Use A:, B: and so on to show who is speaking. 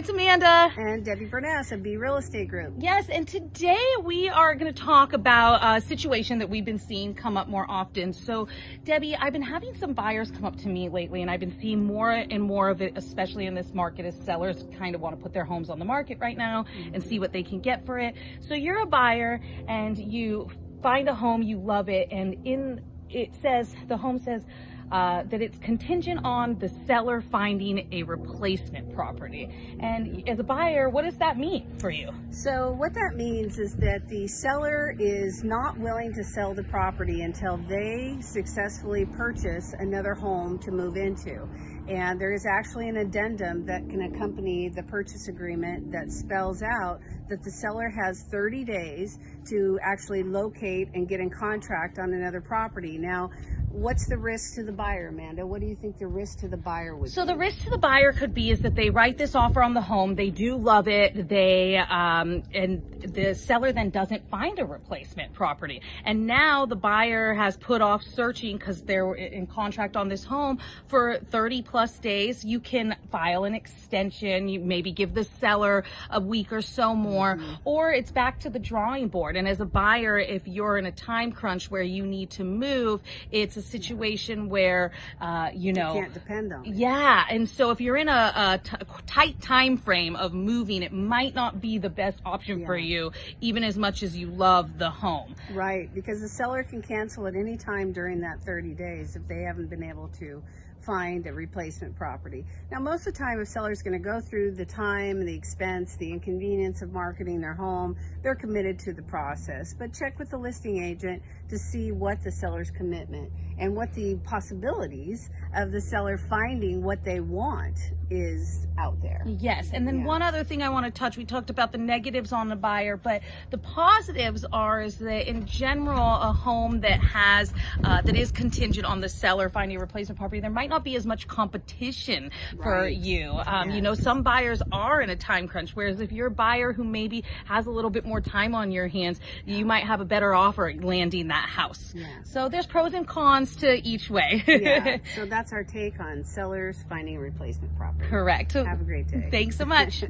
A: it's Amanda.
B: And Debbie Burness of B Real Estate Group.
A: Yes, and today we are going to talk about a situation that we've been seeing come up more often. So, Debbie, I've been having some buyers come up to me lately, and I've been seeing more and more of it, especially in this market, as sellers kind of want to put their homes on the market right now and see what they can get for it. So you're a buyer, and you find a home, you love it, and the home says, that it's contingent on the seller finding a replacement property. And as a buyer, what does that mean for you?
B: So what that means is that the seller is not willing to sell the property until they successfully purchase another home to move into. And there is actually an addendum that can accompany the purchase agreement that spells out that the seller has 30 days to actually locate and get in contract on another property. Now, what's the risk to the buyer, Amanda? What do you think the risk to the buyer would be?
A: So the risk to the buyer could be is that they write this offer on the home, they do love it, and the seller then doesn't find a replacement property. And now the buyer has put off searching because they're in contract on this home for 30 plus days. You can file an extension, you maybe give the seller a week or so more, or it's back to the drawing board. And as a buyer, if you're in a time crunch where you need to move, it's a situation where you
B: can't depend on it.
A: Yeah, and so if you're in a tight time frame of moving, it might not be the best option for you, even as much as you love the home.
B: Right, because the seller can cancel at any time during that 30 days if they haven't been able to find a replacement property. Now, most of the time, a seller's going to go through the time, the expense, the inconvenience of marketing their home. They're committed to the process, but check with the listing agent to see what the seller's commitment and what the possibilities of the seller finding what they want is out there.
A: Yes, and then one other thing I want to touch, we talked about the negatives on the buyer, but the positives is that in general, a home that has that is contingent on the seller finding a replacement property, there might not be as much competition for you. You know, some buyers are in a time crunch, whereas if you're a buyer who maybe has a little bit more time on your hands, you might have a better offer landing that house. So there's pros and cons to each way.
B: So that's our take on sellers finding a replacement property.
A: Correct.
B: Have a great day.
A: Thanks so much.